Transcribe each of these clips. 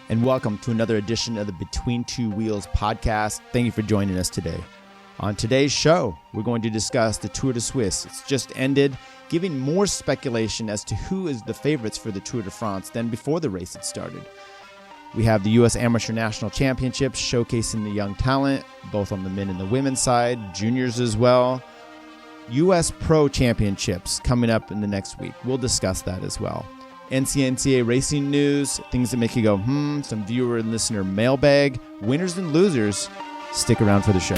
and welcome to another edition of the Between Two Wheels podcast. Thank you for joining us today. On today's show, we're going to discuss the Tour de Suisse. It's just ended, giving more speculation as to who is the favorites for the Tour de France than before the race had started. We have the U.S. Amateur National Championships showcasing the young talent, both on the men and the women's side, juniors as well. U.S. Pro Championships coming up in the next week. We'll discuss that as well. NCAA racing news, things that make you go, some viewer and listener mailbag, winners and losers. Stick around for the show.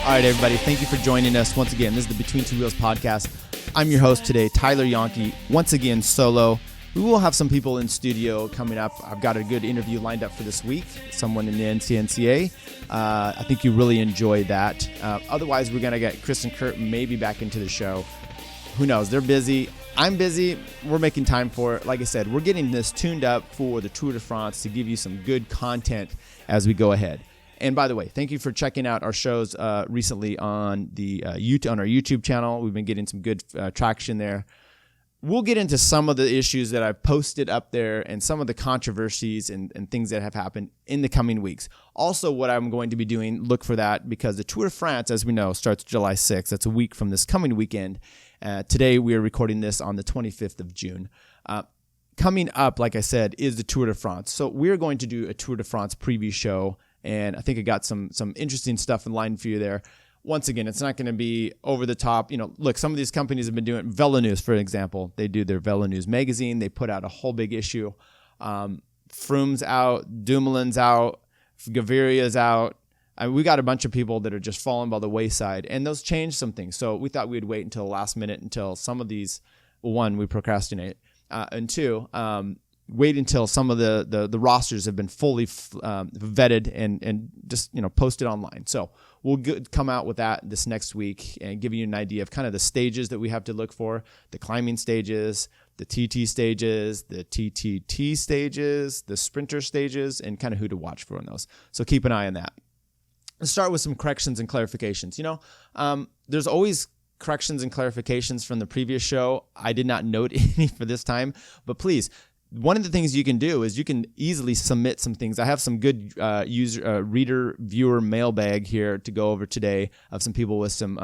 All right, everybody, thank you for joining us once again. This is the Between Two Wheels podcast. I'm your host today, Tyler Janke, once again solo. We will have some people in studio coming up. I've got a good interview lined up for this week, someone in the NCAA. I think you really enjoy that. Otherwise, we're going to get Chris and Curt maybe back into the show. Who knows? They're busy. I'm busy. We're making time for it. Like I said, we're getting this tuned up for the Tour de France to give you some good content as we go ahead. And by the way, thank you for checking out our shows recently on the on our YouTube channel. We've been getting some good traction there. We'll get into some of the issues that I've posted up there and some of the controversies and things that have happened in the coming weeks. Also, what I'm going to be doing, look for that, because the Tour de France, as we know, starts July 6th. That's a week from this coming weekend. Today, we are recording this on the 25th of June. Coming up, like I said, is the Tour de France. So we're going to do a Tour de France preview show, and I think I got some interesting stuff in line for you there. Once again, it's not going to be over the top. Look, some of these companies have been doing Velo News, for example. They do their Velo News magazine. They put out a whole big issue. Froome's out. Dumoulin's out. Gaviria's out. We got a bunch of people that are just falling by the wayside, and those changed some things. So we thought we'd wait until the last minute until some of these, one, we procrastinate, and two, wait until some of the rosters have been fully vetted and just posted online. So we'll come out with that this next week and give you an idea of kind of the stages that we have to look for: the climbing stages, the TT stages, the TTT stages, the sprinter stages, and kind of who to watch for in those. So keep an eye on that. Let's start with some corrections and clarifications. There's always corrections and clarifications from the previous show. I did not note any for this time, but please, one of the things you can do is you can easily submit some things. I have some good reader, viewer mailbag here to go over today of some people with some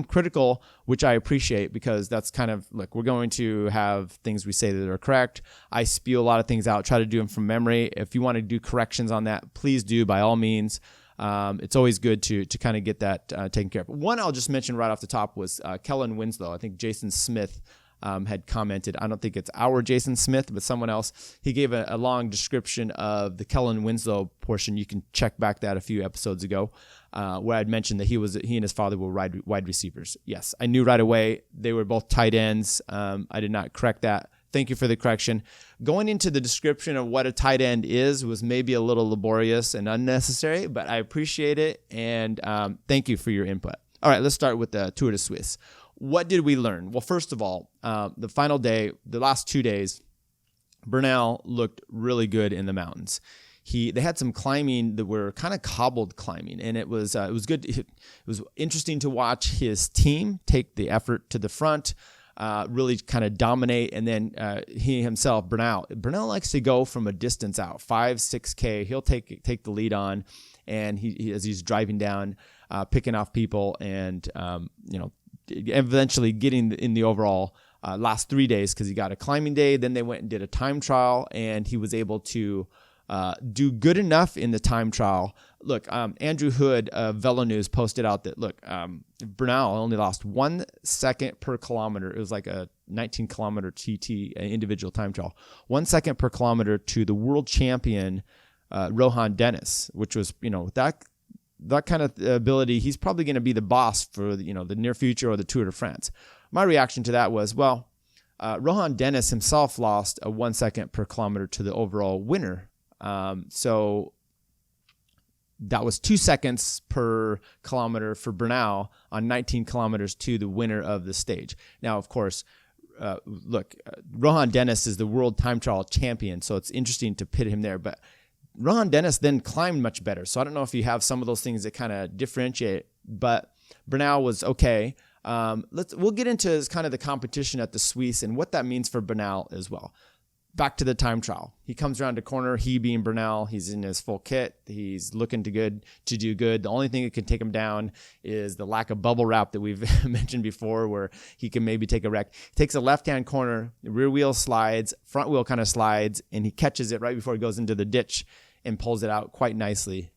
critical, which I appreciate, because that's kind of, look, we're going to have things we say that are correct. I spew a lot of things out, try to do them from memory. If you want to do corrections on that, please do, by all means. It's always good to kind of get that taken care of. One I'll just mention right off the top was Kellen Winslow. I think Jason Smith had commented. I don't think it's our Jason Smith, but someone else. He gave a long description of the Kellen Winslow portion. You can check back that a few episodes ago, where I'd mentioned that he and his father were wide receivers. Yes, I knew right away they were both tight ends. I did not correct that. Thank you for the correction. Going into the description of what a tight end is was maybe a little laborious and unnecessary, but I appreciate it, and thank you for your input. All right, let's start with the Tour de Suisse. What did we learn? Well, first of all, the final day, the last 2 days, Bernal looked really good in the mountains. They had some climbing that were kind of cobbled climbing, and it was good. It was interesting to watch his team take the effort to the front, really kind of dominate, and then he himself, Bernal likes to go from a distance out, 5-6K. He'll take the lead on, and he as he's driving down, picking off people, and eventually getting in the overall last 3 days, because he got a climbing day. Then they went and did a time trial, and he was able to do good enough in the time trial. Look, Andrew Hood of Velo News posted out that, look, Bernal only lost 1 second per kilometer. It was like a 19-kilometer TT individual time trial. 1 second per kilometer to the world champion, Rohan Dennis, which was, that kind of ability, he's probably going to be the boss for the near future or the Tour de France. My reaction to that was, Rohan Dennis himself lost a 1 second per kilometer to the overall winner. So that was 2 seconds per kilometer for Bernal on 19 kilometers to the winner of the stage. Now, of course, Rohan Dennis is the world time trial champion, so it's interesting to pit him there. But Rohan Dennis then climbed much better, so I don't know if you have some of those things that kind of differentiate. But Bernal was okay. We'll get into kind of the competition at the Suisse and what that means for Bernal as well. Back to the time trial. He comes around the corner, he being Bernal, he's in his full kit. He's looking to do good. The only thing that can take him down is the lack of bubble wrap that we've mentioned before, where he can maybe take a wreck. He takes a left-hand corner, the rear wheel slides, front wheel kind of slides, and he catches it right before he goes into the ditch and pulls it out quite nicely.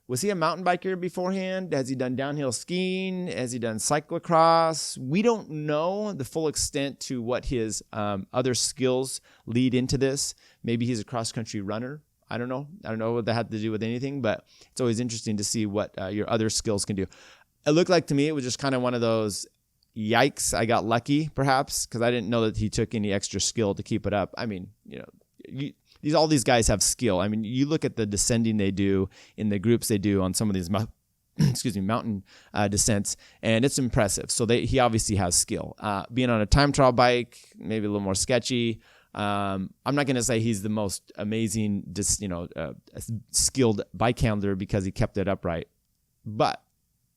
Was he a mountain biker beforehand? Has he done downhill skiing? Has he done cyclocross? We don't know the full extent to what his other skills lead into this. Maybe he's a cross-country runner. I don't know. I don't know what that had to do with anything, but it's always interesting to see what your other skills can do. It looked like to me it was just kind of one of those, yikes, I got lucky perhaps, because I didn't know that he took any extra skill to keep it up. I mean, all these guys have skill. I mean, you look at the descending they do in the groups they do on some of these mountain descents, and it's impressive. So he obviously has skill. Being on a time trial bike, maybe a little more sketchy. I'm not going to say he's the most amazing, skilled bike handler because he kept it upright. But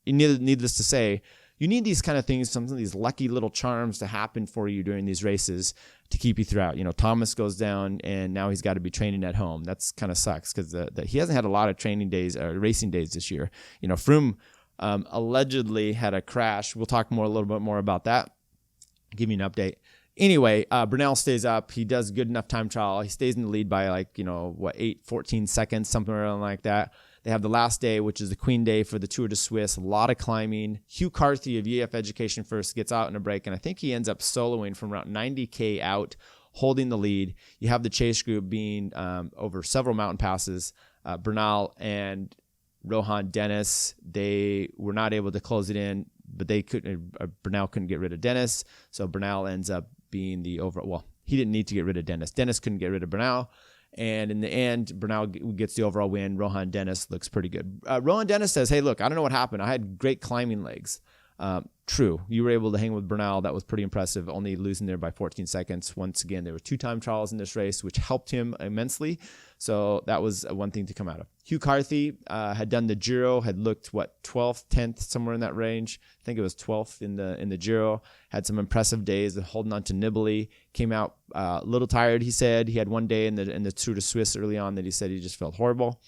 needless to say, you need these kind of things, some of these lucky little charms to happen for you during these races to keep you throughout. Thomas goes down and now he's got to be training at home. That's kind of sucks because he hasn't had a lot of training days or racing days this year. Froome allegedly had a crash. We'll talk a little bit more about that. Give you an update. Anyway, Bernal stays up. He does good enough time trial. He stays in the lead by 14 seconds, something around like that. They have the last day, which is the Queen Day for the Tour de Suisse. A lot of climbing. Hugh Carthy of EF Education First gets out in a break, and I think he ends up soloing from around 90K out, holding the lead. You have the chase group being over several mountain passes. Bernal and Rohan Dennis, they were not able to close it in, but Bernal couldn't get rid of Dennis, so Bernal ends up being the overall. Well, he didn't need to get rid of Dennis. Dennis couldn't get rid of Bernal. And in the end, Bernal gets the overall win. Rohan Dennis looks pretty good. Rohan Dennis says, hey, look, I don't know what happened. I had great climbing legs. True. You were able to hang with Bernal. That was pretty impressive, only losing there by 14 seconds. Once again, there were 2 time trials in this race, which helped him immensely. So that was one thing to come out of. Hugh Carthy had done the Giro, had looked, 12th, 10th, somewhere in that range. I think it was 12th in the Giro. Had some impressive days of holding on to Nibali. Came out a little tired, he said. He had one day in the Tour de Suisse early on that he said he just felt horrible.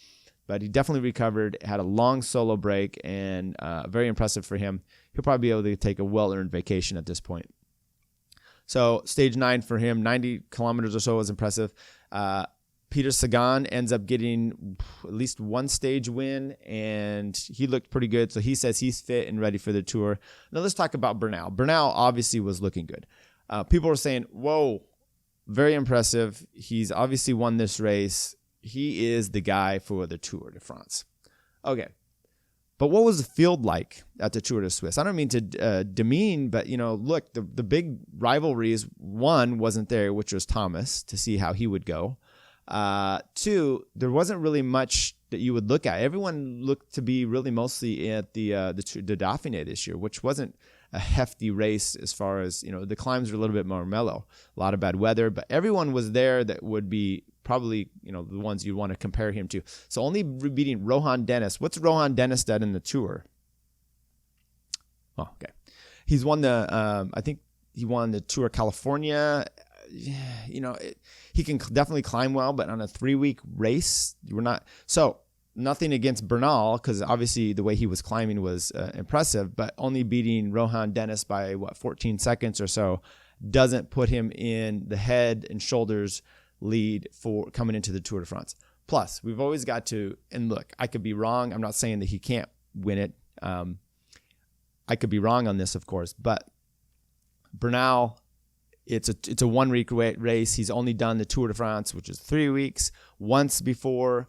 But he definitely recovered, had a long solo break, and very impressive for him. He'll probably be able to take a well-earned vacation at this point. So stage 9 for him, 90 kilometers or so was impressive. Peter Sagan ends up getting at least one stage win, and he looked pretty good. So he says he's fit and ready for the Tour. Now let's talk about Bernal. Bernal obviously was looking good. People were saying, whoa, very impressive. He's obviously won this race. He is the guy for the Tour de France. Okay. But what was the field like at the Tour de Suisse? I don't mean to demean, but, look, the big rivalries, one wasn't there, which was Thomas, to see how he would go. 2, there wasn't really much that you would look at. Everyone looked to be really mostly at the Dauphiné this year, which wasn't a hefty race as far as, the climbs were a little bit more mellow. A lot of bad weather, but everyone was there that would be probably, the ones you'd want to compare him to. So only beating Rohan Dennis. What's Rohan Dennis done in the Tour? Oh, okay. He's won I think he won the Tour of California. He can definitely climb well, but on a 3-week race, we're not. So nothing against Bernal, because obviously the way he was climbing was impressive, but only beating Rohan Dennis by 14 seconds or so doesn't put him in the head and shoulders lead for coming into the Tour de France. Plus, we've always got to, and look, I could be wrong. I'm not saying that he can't win it. I could be wrong on this, of course, but Bernal, it's a 1-week race. He's only done the Tour de France, which is 3 weeks, once before.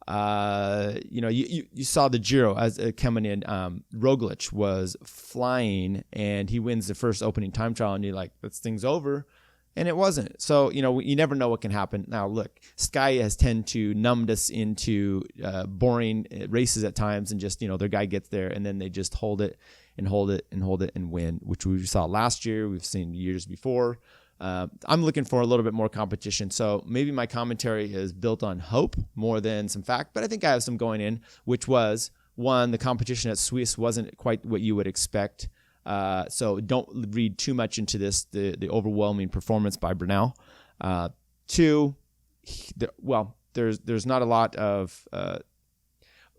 You saw the Giro as coming in. Roglic was flying, and he wins the first opening time trial, and you're like, this thing's over. And it wasn't. So, you never know what can happen. Now, look, Sky has tend to numb us into boring races at times, and just, their guy gets there, and then they just hold it and win, which we saw last year. We've seen years before. I'm looking for a little bit more competition. So maybe my commentary is built on hope more than some fact, but I think I have some going in, which was, one, the competition at Suisse wasn't quite what you would expect. So don't read too much into this, the overwhelming performance by Bernal. Two, there's not a lot of...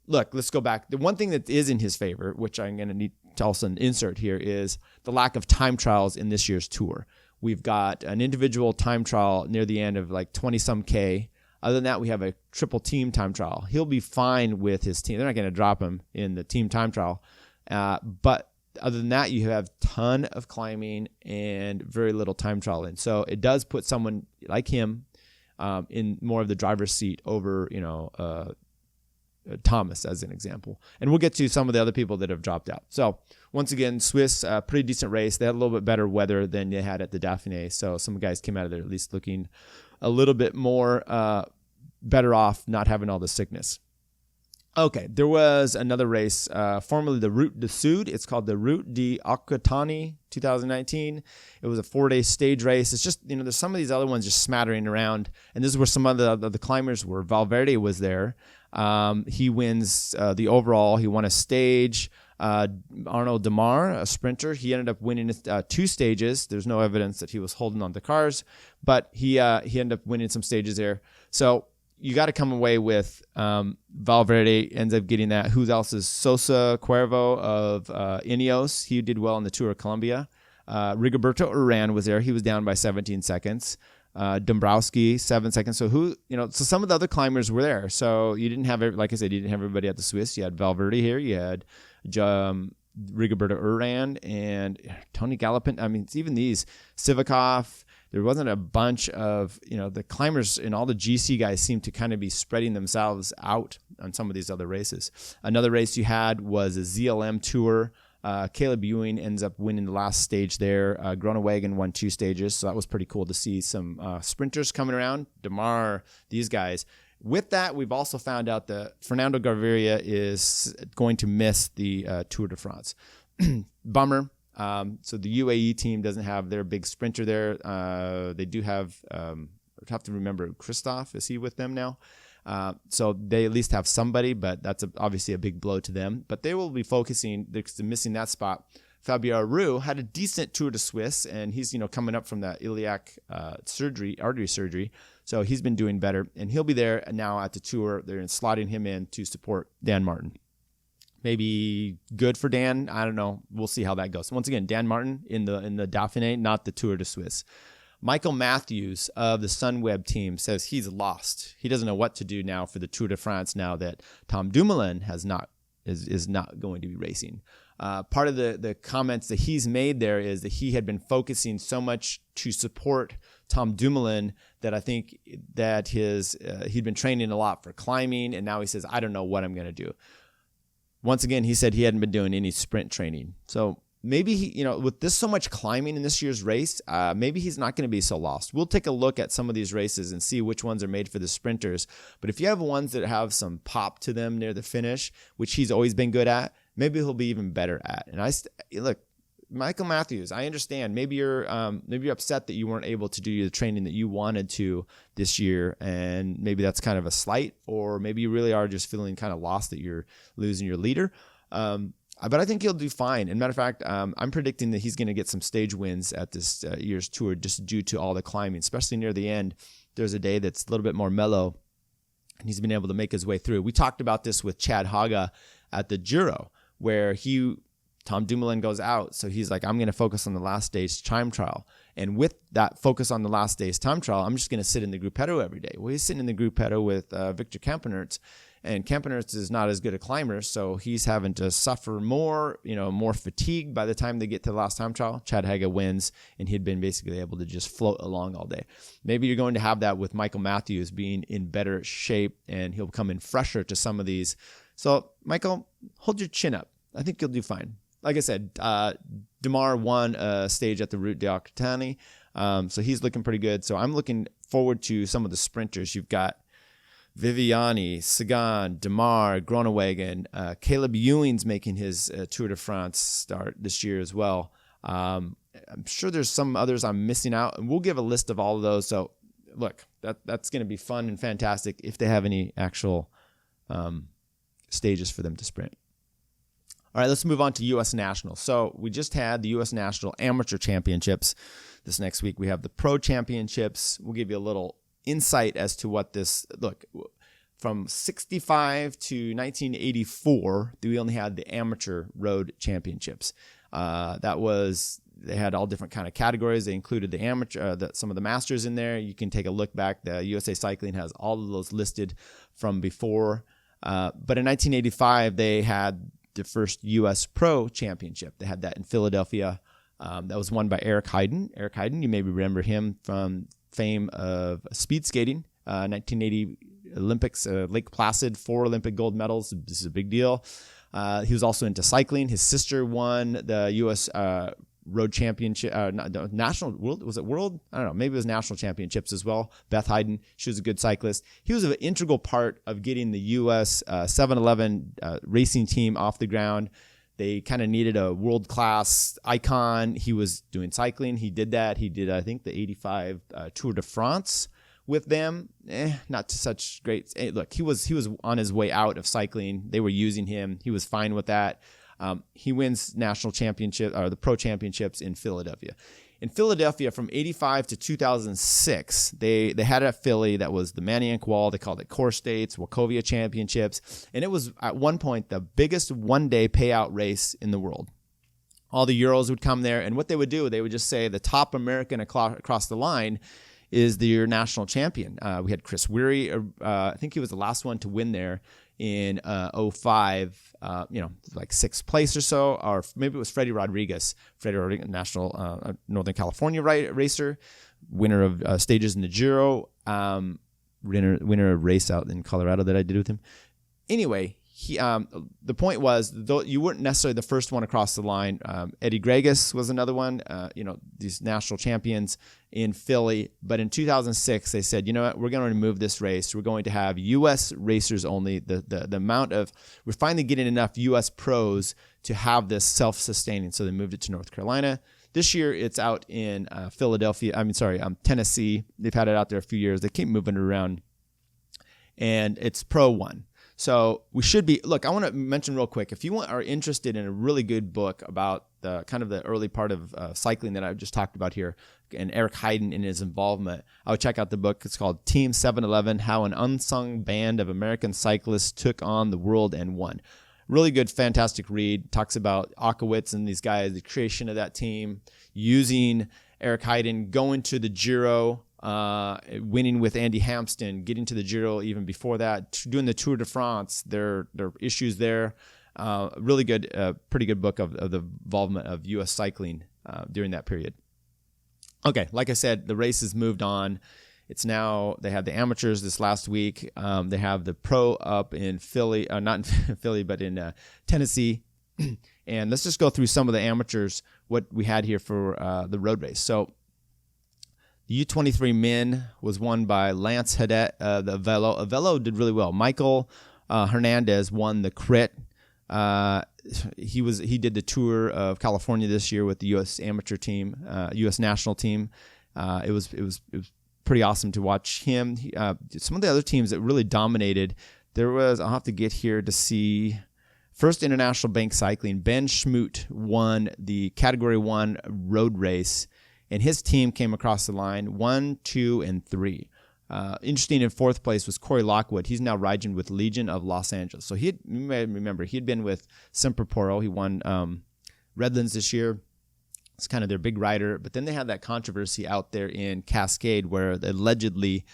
Look, let's go back. The one thing that is in his favor, which I'm going to need to also insert here, is the lack of time trials in this year's tour. We've got an individual time trial near the end of like 20-some K. Other than that, we have a triple team time trial. He'll be fine with his team. They're not going to drop him in the team time trial. But other than that, you have a ton of climbing and very little time trial in. So it does put someone like him in more of the driver's seat over, Thomas as an example. And we'll get to some of the other people that have dropped out. So once again, Swiss, pretty decent race. They had a little bit better weather than they had at the Dauphiné. So some guys came out of there at least looking a little bit more better off not having all the sickness. Okay, there was another race, formerly the Route du Sud. It's called the Route d'Aquitanie 2019. It was a 4-day stage race. It's just, there's some of these other ones just smattering around. And this is where some of the climbers were. Valverde was there. He wins the overall. He won a stage. Arnaud Demar, a sprinter, he ended up winning 2 stages. There's no evidence that he was holding on to cars, but he ended up winning some stages there. So you got to come away with Valverde ends up getting that. Who else is Sosa Cuervo of Ineos? He did well in the Tour of Colombia. Rigoberto Urán was there. He was down by 17 seconds. Dombrowski 7 seconds. So so some of the other climbers were there. So you didn't have, like I said, you didn't have everybody at the Swiss. You had Valverde here. You had Rigoberto Urán and Tony Gallopin. I mean, it's even these Sivakov. There wasn't a bunch of, the climbers and all the GC guys seemed to kind of be spreading themselves out on some of these other races. Another race you had was a ZLM Tour. Caleb Ewing ends up winning the last stage there. Groenewegen won 2 stages, so that was pretty cool to see some sprinters coming around. Demar, these guys. With that, we've also found out that Fernando Gaviria is going to miss the Tour de France. Bummer. So the UAE team doesn't have their big sprinter there. They do have, I have to remember, Christoph, is he with them now? So they at least have somebody, but that's obviously a big blow to them. But they will be focusing, they're missing that spot. Fabio Aru had a decent Tour de Suisse, and he's coming up from that iliac artery surgery. So he's been doing better, and he'll be there now at the Tour. They're slotting him in to support Dan Martin. Maybe good for Dan. I don't know. We'll see how that goes. Once again, Dan Martin in the Dauphiné, not the Tour de Suisse. Michael Matthews of the Sunweb team says he's lost. He doesn't know what to do now for the Tour de France now that Tom Dumoulin is not going to be racing. Part of the comments that he's made there is that he had been focusing so much to support Tom Dumoulin that I think that he'd been training a lot for climbing, and now he says, I don't know what I'm going to do. Once again, he said he hadn't been doing any sprint training. So maybe he, with this so much climbing in this year's race, maybe he's not going to be so lost. We'll take a look at some of these races and see which ones are made for the sprinters. But if you have ones that have some pop to them near the finish, which he's always been good at, maybe he'll be even better at. And look, Michael Matthews, I understand. Maybe you're upset that you weren't able to do the training that you wanted to this year, and maybe that's kind of a slight, or maybe you really are just feeling kind of lost that you're losing your leader. But I think he'll do fine. And matter of fact, I'm predicting that he's going to get some stage wins at this year's tour just due to all the climbing, especially near the end. There's a day that's a little bit more mellow, and he's been able to make his way through. We talked about this with Chad Haga at the Giro, where Tom Dumoulin goes out, so he's like, I'm going to focus on the last day's time trial. And with that focus on the last day's time trial, I'm just going to sit in the Gruppetto every day. Well, he's sitting in the Gruppetto with Victor Kampenaerts, and Kampenaerts is not as good a climber, so he's having to suffer more, more fatigue by the time they get to the last time trial. Chad Haga wins, and he'd been basically able to just float along all day. Maybe you're going to have that with Michael Matthews being in better shape, and he'll come in fresher to some of these. So, Michael, hold your chin up. I think you'll do fine. Like I said, Demar won a stage at the Route d'Aquitanie, so he's looking pretty good. So I'm looking forward to some of the sprinters. You've got Viviani, Sagan, Demar, Groenewegen, Caleb Ewing's making his Tour de France start this year as well. I'm sure there's some others I'm missing out, and we'll give a list of all of those. So look, that's going to be fun and fantastic if they have any actual stages for them to sprint. All right, let's move on to U.S. National. So we just had the U.S. National Amateur Championships. This next week we have the Pro Championships. We'll give you a little insight as to what this, look, from 65 to 1984, we only had the Amateur Road Championships. They had all different kind of categories. They included the amateur, some of the masters in there. You can take a look back. The USA Cycling has all of those listed from before. But in 1985, they had the first U.S. Pro Championship. They had that in Philadelphia. That was won by Eric Heiden. Eric Heiden, you maybe remember him from fame of speed skating. 1980 Olympics, Lake Placid, 4 Olympic gold medals. This is a big deal. He was also into cycling. His sister won the U.S. Road Championship, national world. Was it world? I don't know. Maybe it was national championships as well. Beth Heiden, she was a good cyclist. He was an integral part of getting the U.S. 7-Eleven racing team off the ground. They kind of needed a world-class icon. He was doing cycling. He did that. He did, I think, the 85 Tour de France with them. Not such great. Look, he was on his way out of cycling. They were using him. He was fine with that. He wins national championship or the Pro Championships in Philadelphia. In Philadelphia, from 85 to 2006, they had at Philly that was the Maniac Wall. They called it Core States, Wachovia Championships, and it was at one point the biggest one-day payout race in the world. All the Euros would come there, and what they would do, they would just say the top American across the line is your national champion. We had Chris Weary. I think he was the last one to win there in 05, like 6th place or so, or maybe it was Freddie Rodriguez, national Northern California racer, winner of stages in the Giro, winner of race out in Colorado that I did with him. Anyway, the point was, though you weren't necessarily the first one across the line. Eddie Gregas was another one, these national champions in Philly. But in 2006, they said, you know what, we're going to remove this race. We're going to have U.S. racers only. We're finally getting enough U.S. pros to have this self-sustaining. So they moved it to North Carolina. This year, it's out in Tennessee. They've had it out there a few years. They keep moving it around. And it's Pro 1. So we should be, look, I want to mention real quick, if you are interested in a really good book about the kind of the early part of cycling that I've just talked about here, and Eric Heiden in his involvement, I would check out the book. It's called Team 7-Eleven, How an Unsung Band of American Cyclists Took on the World and Won. Really good, fantastic read. Talks about Akowitz and these guys, the creation of that team, using Eric Heiden, going to the Giro, winning with Andy Hampston, getting to the Giro even before that, doing the Tour de France, their issues there. Really good, pretty good book of the involvement of U.S. cycling during that period. Okay, like I said, the race has moved on. It's now, they had the amateurs this last week. They have the pro up in Philly, not in Philly, but in Tennessee. And let's just go through some of the amateurs, what we had here for the road race. So the U23 men was won by Lance Hadet, the Velo. Velo did really well. Michael Hernandez won the Crit. He did the Tour of California this year with the U.S. amateur team, U.S. national team. It was pretty awesome to watch him. Some of the other teams that really dominated, I'll have to get here to see. First International Bank Cycling, Ben Schmoot won the Category 1 road race, and his team came across the line 1, 2, and 3. Interesting, in 4th place was Corey Lockwood. He's now riding with Legion of Los Angeles. So you may remember, he had been with Semperporo. He won Redlands this year. It's kind of their big rider. But then they had that controversy out there in Cascade where allegedly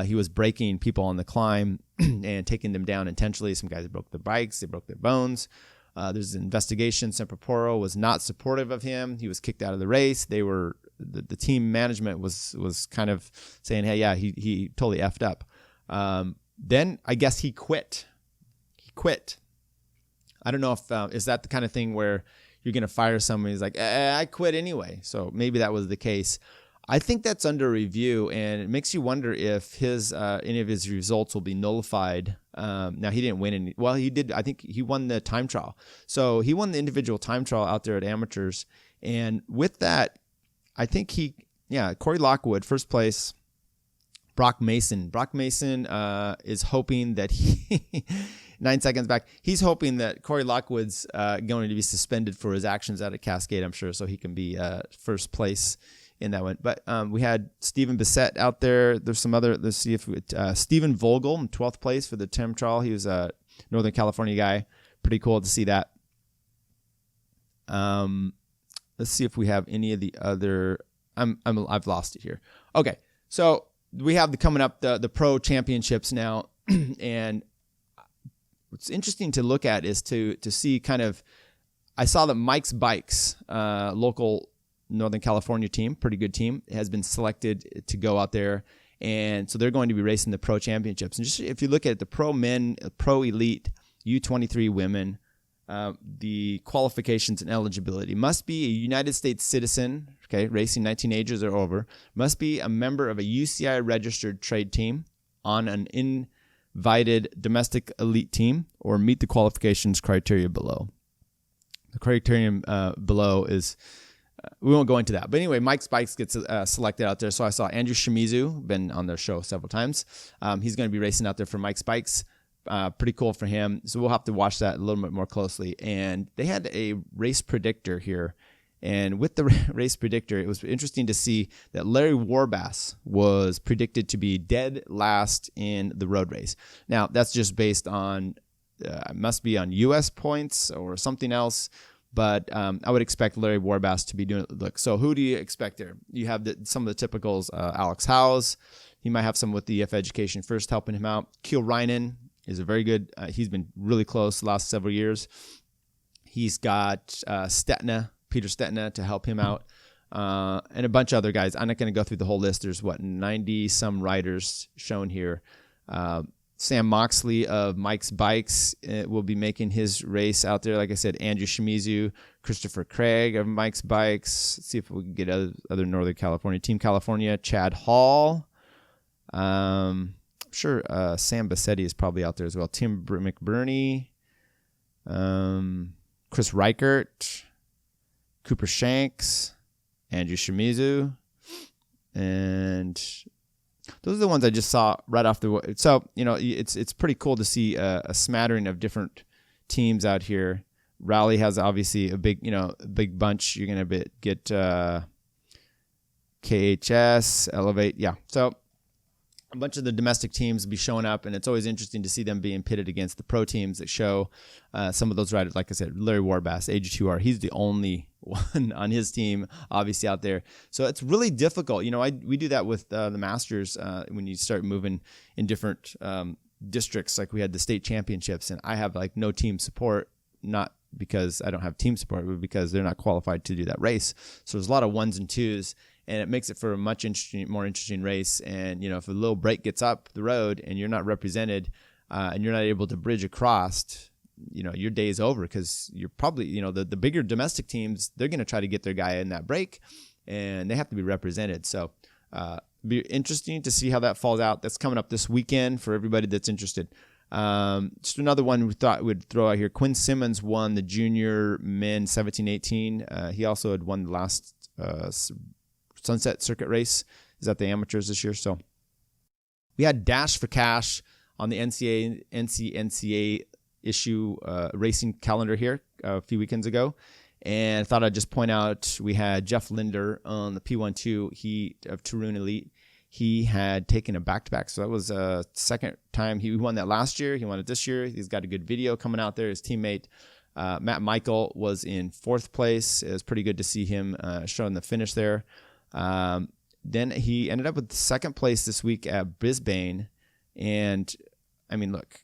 he was breaking people on the climb and taking them down intentionally. Some guys broke their bikes. They broke their bones. There's an investigation. Semperporo was not supportive of him. He was kicked out of the race. They were the team management was kind of saying, hey, yeah, he totally effed up. Then I guess he quit. I don't know if is that the kind of thing where you're going to fire someone. He's like, I quit anyway. So maybe that was the case. I think that's under review, and it makes you wonder if any of his results will be nullified. Now, he didn't win any. Well, he did. I think he won the time trial. So he won the individual time trial out there at amateurs. And with that, I think Corey Lockwood, 1st place. Brock Mason. Brock Mason is hoping that 9 seconds back. He's hoping that Corey Lockwood's going to be suspended for his actions out at Cascade, I'm sure, so he can be first place in that one. But we had Stephen Bissett out there. There's some other, let's see if Stephen Vogel in 12th place for the Tim Trial. He was a Northern California guy. Pretty cool to see that. Let's see if we have any of the other. I've lost it here. Okay, so we have coming up the pro championships now, and what's interesting to look at is to see kind of. I saw that Mike's Bikes, local Northern California team, pretty good team, has been selected to go out there, and so they're going to be racing the pro championships. And just if you look at the pro men, pro elite, U23 women. The qualifications and eligibility must be a United States citizen, okay, racing 19 ages or over, must be a member of a UCI registered trade team on an invited domestic elite team, or meet the qualifications criteria below. The criterion below is, we won't go into that. But anyway, Mike's Bikes gets selected out there. So I saw Andrew Shimizu, been on their show several times. He's going to be racing out there for Mike's Bikes. Pretty cool for him. So we'll have to watch that a little bit more closely. And they had a race predictor here. And with the race predictor, it was interesting to see that Larry Warbass was predicted to be dead last in the road race. Now, that's just based on, must be on U.S. points or something else. But I would expect Larry Warbass to be doing it. Look, so who do you expect there? You have some of the typicals, Alex Howes. He might have some with the EF Education First helping him out. Keel Reinen is a very good, he's been really close the last several years. He's got Peter Stetna to help him out, and a bunch of other guys. I'm not going to go through the whole list. There's 90 some riders shown here. Sam Moxley of Mike's Bikes will be making his race out there. Like I said, Andrew Shimizu, Christopher Craig of Mike's Bikes. Let's see if we can get other Northern California. Team California, Chad Hall. Sure, Sam Bassetti is probably out there as well. Tim McBurney, Chris Reichert, Cooper Shanks, Andrew Shimizu, and those are the ones I just saw right off the. So it's pretty cool to see a smattering of different teams out here. Rally has obviously a big bunch. You're gonna get KHS, Elevate, yeah. So a bunch of the domestic teams will be showing up, and it's always interesting to see them being pitted against the pro teams that show some of those riders. Like I said, Larry Warbass, AG2R, he's the only one on his team, obviously, out there. So it's really difficult. We do that with the Masters when you start moving in different districts. Like we had the state championships, and I have no team support, not because I don't have team support, but because they're not qualified to do that race. So there's a lot of ones and twos. And it makes it for a much more interesting race. And, if a little break gets up the road and you're not represented and you're not able to bridge across, your day is over, because you're probably, the bigger domestic teams, they're going to try to get their guy in that break, and they have to be represented. So be interesting to see how that falls out. That's coming up this weekend for everybody that's interested. Just another one we thought we'd throw out here. Quinn Simmons won the junior men 17-18. He also had won the last Sunset Circuit race is at the amateurs this year. So we had Dash for Cash on the NCNCA issue racing calendar here a few weekends ago. And I thought I'd just point out we had Jeff Linder on the P12 of Turun Elite. He had taken a back-to-back. So that was a second time. He won that last year. He won it this year. He's got a good video coming out there. His teammate, Matt Michael, was in 4th place. It was pretty good to see him showing the finish there. Then he ended up with 2nd place this week at Brisbane. And, look,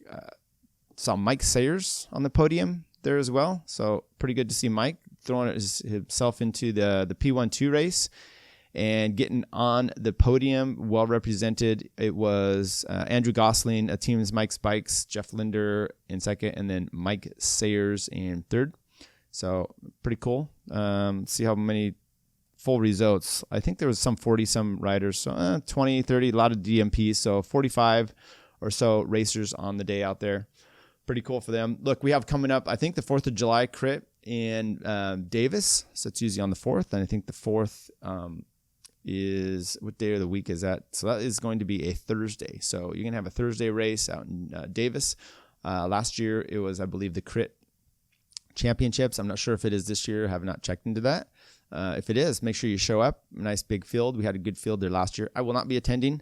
saw Mike Sayers on the podium there as well. So pretty good to see Mike throwing himself into the P12 race and getting on the podium, well represented. It was Andrew Gosling, a team's Mike's Bikes, Jeff Linder in 2nd, and then Mike Sayers in 3rd. So pretty cool. See how many full results. I think there was some 40-some riders, so 20, 30, a lot of DMPs, so 45 or so racers on the day out there. Pretty cool for them. Look, we have coming up, I think, the 4th of July crit in Davis, so it's usually on the 4th, and I think the 4th is, what day of the week is that? So that is going to be a Thursday. So you're going to have a Thursday race out in Davis Last year, it was, I believe, the Crit Championships. I'm not sure if it is this year. I have not checked into that. If it is, make sure you show up. Nice big field. We had a good field there last year. I will not be attending.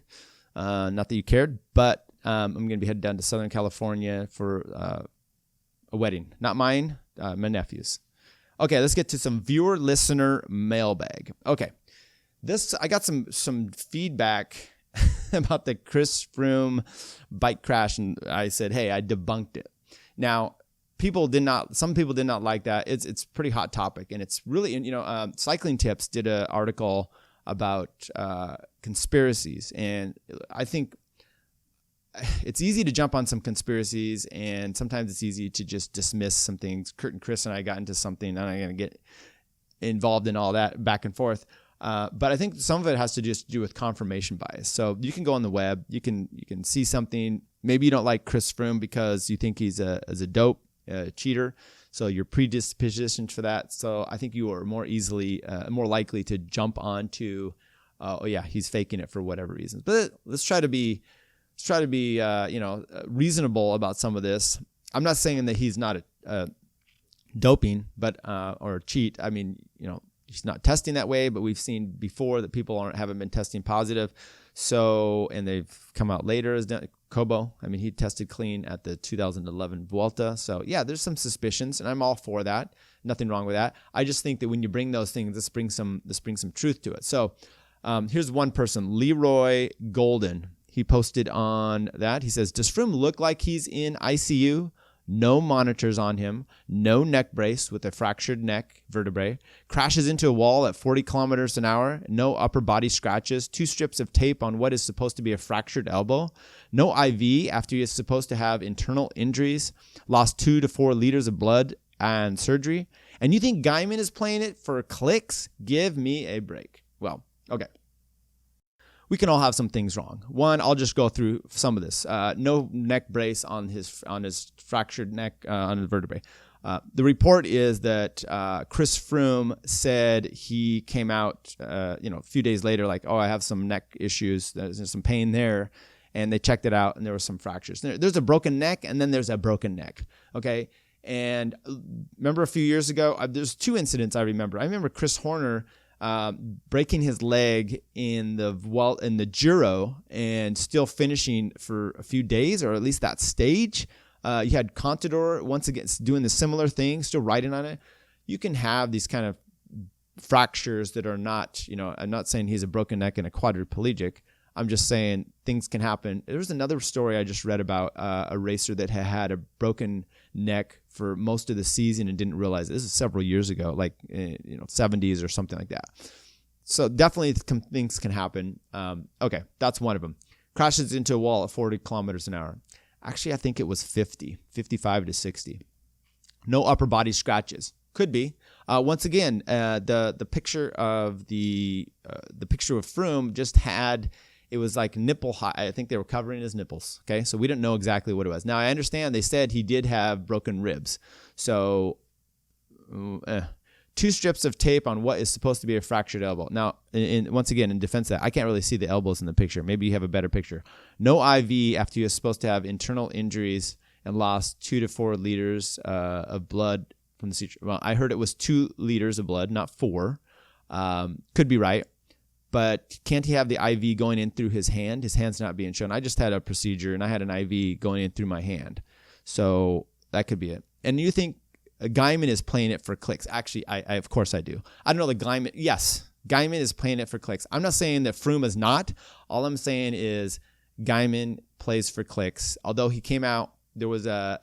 Not that you cared, but I'm going to be headed down to Southern California for a wedding. Not mine, my nephew's. Okay, let's get to some viewer-listener mailbag. Okay, I got some feedback about the Chris Froome bike crash, and I said, hey, I debunked it. Now, some people did not like that. It's a pretty hot topic, and it's really, Cycling Tips did an article about conspiracies, and I think it's easy to jump on some conspiracies, and sometimes it's easy to just dismiss some things. Curt and Chris and I got into something, and I'm not going to get involved in all that back and forth. But I think some of it has to just do with confirmation bias. So you can go on the web, you can see something. Maybe you don't like Chris Froome because you think he's a dope cheater, so you're predispositioned for that. So I think you are more likely to jump onto, he's faking it for whatever reasons. But let's try to be reasonable about some of this. I'm not saying that he's not a doping, but or cheat. I mean, he's not testing that way, but we've seen before that people haven't been testing positive. So, and they've come out later as Kobo. I mean, he tested clean at the 2011 Vuelta. So yeah, there's some suspicions, and I'm all for that. Nothing wrong with that. I just think that when you bring those things, this brings some truth to it. So here's one person, Leroy Golden. He posted on that. He says, does Froome look like he's in ICU? No monitors on him, no neck brace with a fractured neck vertebrae, crashes into a wall at 40 kilometers an hour, no upper body scratches, 2 strips of tape on what is supposed to be a fractured elbow, no IV after he is supposed to have internal injuries, lost 2 to 4 liters of blood and surgery, and you think Guyman is playing it for clicks? Give me a break. Well, okay. We can all have some things wrong. One, I'll just go through some of this. No neck brace on his fractured neck on the vertebrae. The report is that Chris Froome said he came out, a few days later, like, oh, I have some neck issues. There's some pain there, and they checked it out, and there were some fractures. There's a broken neck, and then there's a broken neck. Okay, and remember a few years ago, there's 2 incidents I remember. I remember Chris Horner breaking his leg in the Giro and still finishing for a few days, or at least that stage. You had Contador once again doing the similar thing, still riding on it. You can have these kind of fractures that are not, I'm not saying he's a broken neck and a quadriplegic. I'm just saying things can happen. There's another story I just read about a racer that had a broken neck for most of the season and didn't realize it. This is several years ago, like 70s or something like that. So definitely things can happen. Okay, that's one of them. Crashes into a wall at 40 kilometers an hour. Actually, I think it was 55 to 60. No upper body scratches. Could be. Once again, the picture of the picture of Froome just had. It was like nipple high. I think they were covering his nipples. Okay, so we don't know exactly what it was. Now, I understand they said he did have broken ribs. So 2 strips of tape on what is supposed to be a fractured elbow. Now, once again, in defense of that, I can't really see the elbows in the picture. Maybe you have a better picture. No IV after you're supposed to have internal injuries and lost 2 to 4 liters of blood from the suture. Well, I heard it was 2 liters of blood, not 4. Could be right. But can't he have the IV going in through his hand? His hand's not being shown. I just had a procedure, and I had an IV going in through my hand. So that could be it. And you think Guyman is playing it for clicks. Actually, I of course I do. I don't know the Guyman. Yes, Guyman is playing it for clicks. I'm not saying that Froome is not. All I'm saying is Guyman plays for clicks. Although he came out, there was a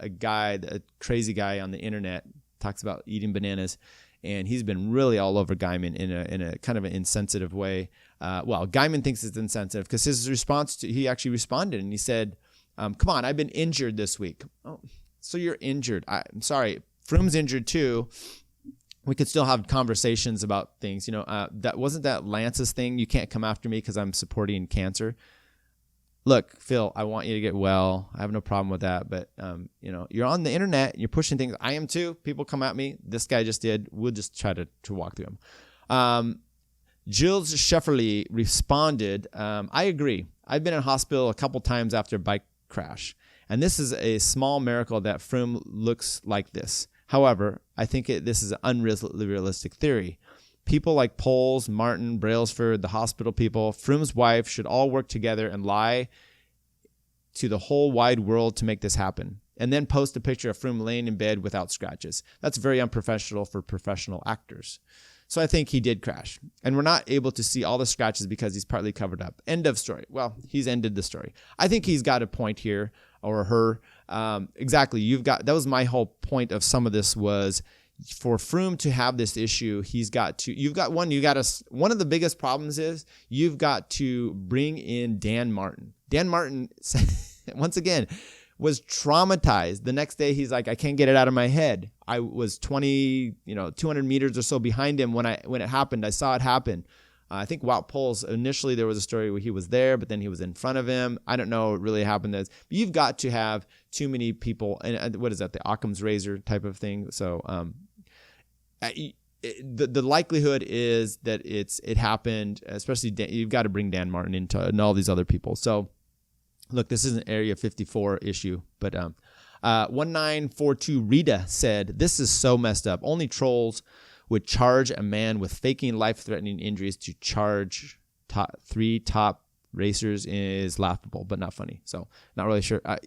crazy guy on the internet, talks about eating bananas. And he's been really all over Guyman in a kind of an insensitive way. Guyman thinks it's insensitive because his response he actually responded and he said, come on, I've been injured this week. Oh, so you're injured. I'm sorry. Froome's injured too. We could still have conversations about things. That wasn't that Lance's thing. You can't come after me because I'm supporting cancer. Look, Phil, I want you to get well. I have no problem with that. But, you're on the internet. You're pushing things. I am too. People come at me. This guy just did. We'll just try to walk through them. Gilles Shefferly responded, I agree. I've been in hospital a couple times after a bike crash. And this is a small miracle that Froome looks like this. However, I think this is an unrealistic theory. People like Poles, Martin, Brailsford, the hospital people, Froome's wife should all work together and lie to the whole wide world to make this happen. And then post a picture of Froome laying in bed without scratches. That's very unprofessional for professional actors. So I think he did crash. And we're not able to see all the scratches because he's partly covered up. End of story. Well, he's ended the story. I think he's got a point here, or her. Exactly. That was my whole point of some of this was for Froome to have this issue, one of the biggest problems is you've got to bring in Dan Martin. Dan Martin, once again, was traumatized. The next day, he's like, I can't get it out of my head. I was 200 meters or so behind him when it happened. I saw it happen. I think Wout Poels, initially there was a story where he was there, but then he was in front of him. I don't know what really happened. But you've got to have too many people. And what is that? The Occam's razor type of thing. So the likelihood is that it happened, especially you've got to bring Dan Martin into and all these other people. So look, this is an Area 54 issue, but 1942 Rita said, this is so messed up. Only trolls would charge a man with faking life-threatening injuries to charge three top racers is laughable, but not funny. So not really sure. I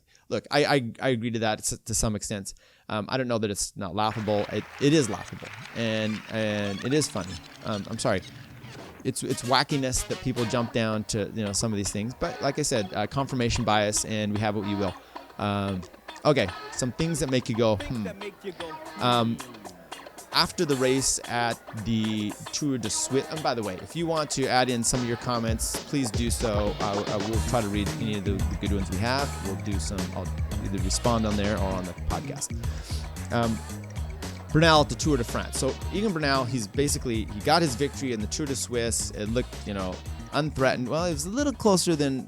agree to that to some extent. I don't know that it's not laughable. It is laughable, and it is funny. I'm sorry. It's wackiness that people jump down to some of these things. But like I said, confirmation bias, and we have what you will. Okay, some things that make you go, after the race at the Tour de Suisse, and by the way, if you want to add in some of your comments, please do so. I will try to read any of the good ones we have. I'll either respond on there or on the podcast. Bernal at the Tour de France. So Egan Bernal, he got his victory in the Tour de Suisse. It looked, unthreatened. Well, it was a little closer than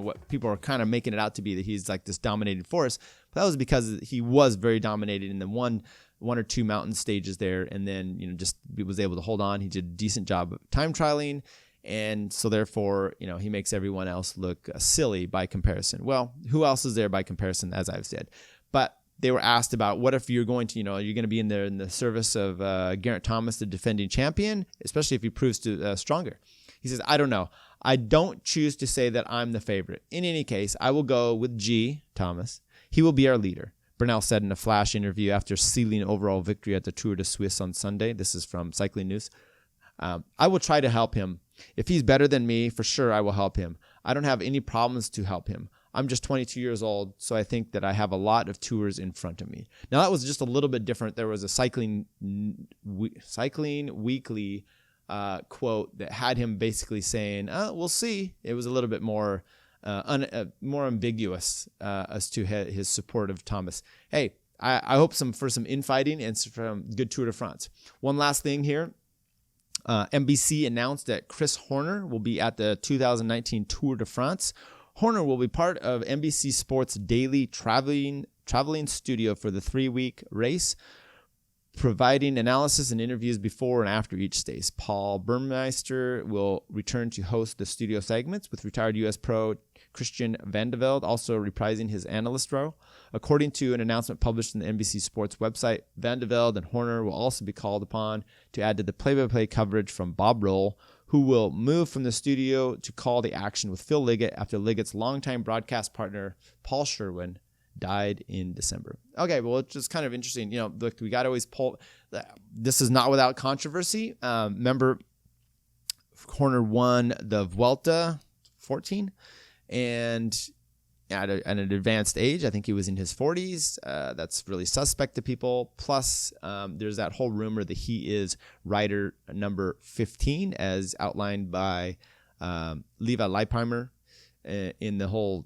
what people are kind of making it out to be, that he's like this dominated force. But that was because he was very dominated in the one or two mountain stages there, and then just he was able to hold on. He did a decent job of time trialing, and so therefore he makes everyone else look silly by comparison. Well, who else is there by comparison, as I've said? But they were asked about what if you're going to, you're going to be in the service of Geraint Thomas, the defending champion, especially if he proves stronger. He says, I don't know. I don't choose to say that I'm the favorite. In any case, I will go with G, Thomas. He will be our leader. Bernal said in a flash interview after sealing overall victory at the Tour de Suisse on Sunday. This is from Cycling News. I will try to help him. If he's better than me, for sure I will help him. I don't have any problems to help him. I'm just 22 years old, so I think that I have a lot of tours in front of me. Now, that was just a little bit different. There was a Cycling Weekly quote that had him basically saying, we'll see. It was a little bit more ambiguous as to his support of Thomas. Hey, I hope for some infighting and from good Tour de France. One last thing here. NBC announced that Chris Horner will be at the 2019 Tour de France. Horner will be part of NBC Sports' daily traveling studio for the 3-week race, providing analysis and interviews before and after each stage. Paul Burmeister will return to host the studio segments, with retired U.S. pro Christian Vandevelde also reprising his analyst role. According to an announcement published in the NBC Sports website, Vandevelde and Horner will also be called upon to add to the play-by-play coverage from Bob Roll, who will move from the studio to call the action with Phil Liggett after Liggett's longtime broadcast partner, Paul Sherwin, died in December. Okay, well, it's just kind of interesting. Look, we got to always pull. This is not without controversy. Remember, Horner won the Vuelta 14, and at an advanced age. I think he was in his 40s. That's really suspect to people. Plus, there's that whole rumor that he is rider number 15, as outlined by Levi Leipheimer in the whole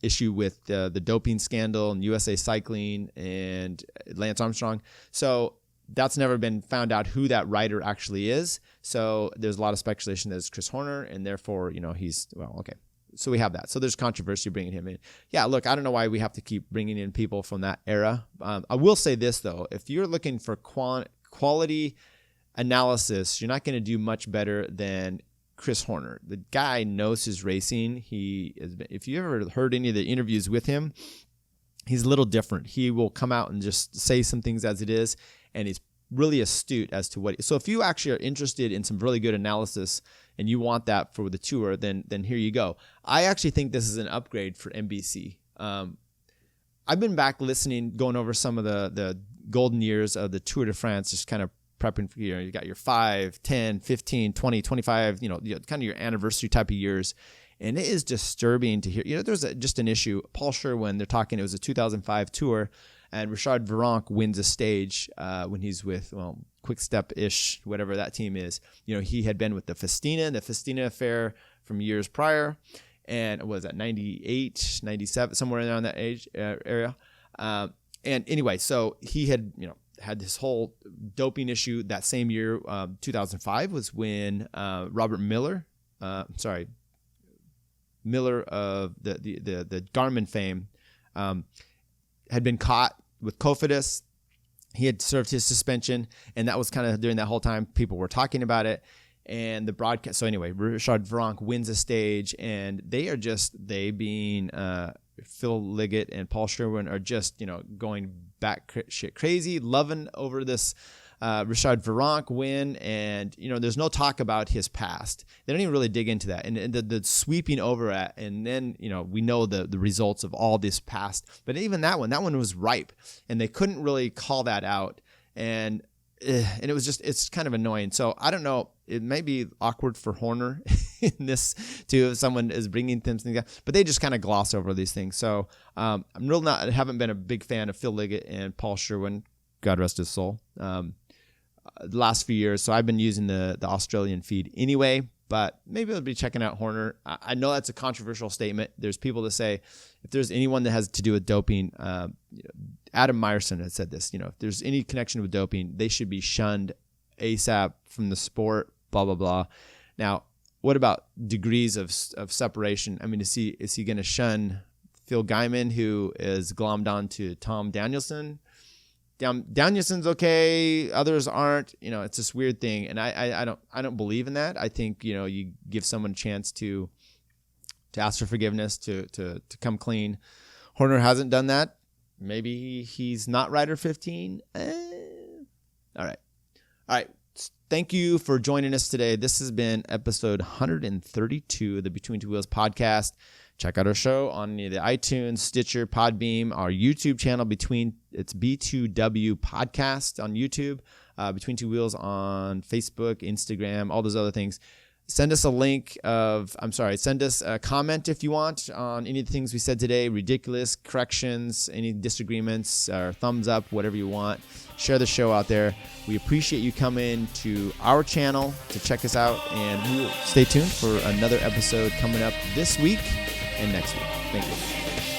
issue with the doping scandal and USA Cycling and Lance Armstrong. So that's never been found out who that rider actually is. So there's a lot of speculation that it's Chris Horner, and therefore, he's, well, okay. So we have that. So there's controversy bringing him in. Yeah, look, I don't know why we have to keep bringing in people from that era. I will say this, though. If you're looking for quality analysis, you're not going to do much better than Chris Horner. The guy knows his racing. If you ever heard any of the interviews with him, he's a little different. He will come out and just say some things as it is, and he's really astute as to what. So if you actually are interested in some really good analysis and you want that for the tour, then here you go. I actually think this is an upgrade for NBC. I've been back listening, going over some of the golden years of the Tour de France, just kind of prepping for, you got your 5, 10, 15, 20, 25, kind of your anniversary type of years. And it is disturbing to hear, there's just an issue. Paul Sherwin, they're talking, it was a 2005 tour, and Richard Virenque wins a stage when he's with, Quick Step-ish, whatever that team is. He had been with the Festina affair from years prior. And what was that, 98, 97, somewhere around that age area. And anyway, so he had, had this whole doping issue that same year. 2005 was when Robert Miller, Miller of the Garmin fame, had been caught with Cofidis. He had served his suspension, and that was kind of during that whole time people were talking about it. And the broadcast. So anyway, Richard Virenque wins a stage, and they being Phil Liggett and Paul Sherwin are just going back shit crazy, loving over this Richard Virenque win. And there's no talk about his past. They don't even really dig into that. And the sweeping over at, and then we know the results of all this past. But even that one was ripe, and they couldn't really call that out. And it was it's kind of annoying. So I don't know. It may be awkward for Horner in this too, if someone is bringing things, but they just kind of gloss over these things. So I haven't been a big fan of Phil Liggett and Paul Sherwin, God rest his soul, the last few years. So I've been using the Australian feed anyway, but maybe I'll be checking out Horner. I know that's a controversial statement. There's people that say if there's anyone that has to do with doping, Adam Meyerson has said this, if there's any connection with doping, they should be shunned ASAP from the sport, blah, blah, blah. Now, what about degrees of separation? I mean, is he going to shun Phil Guyman, who is glommed on to Tom Danielson? Danielson's okay, others aren't. It's this weird thing, and I don't believe in that. I think you give someone a chance to ask for forgiveness, to come clean. Horner hasn't done that. Maybe he's not rider 15. All right. Thank you for joining us today. This has been episode 132 of the Between Two Wheels podcast. Check out our show on the iTunes, Stitcher, Podbeam, our YouTube channel. It's B2W Podcast on YouTube, Between Two Wheels on Facebook, Instagram, all those other things. Send us send us a comment if you want on any of the things we said today, ridiculous, corrections, any disagreements, or thumbs up, whatever you want. Share the show out there. We appreciate you coming to our channel to check us out, and we'll stay tuned for another episode coming up this week and next week. Thank you.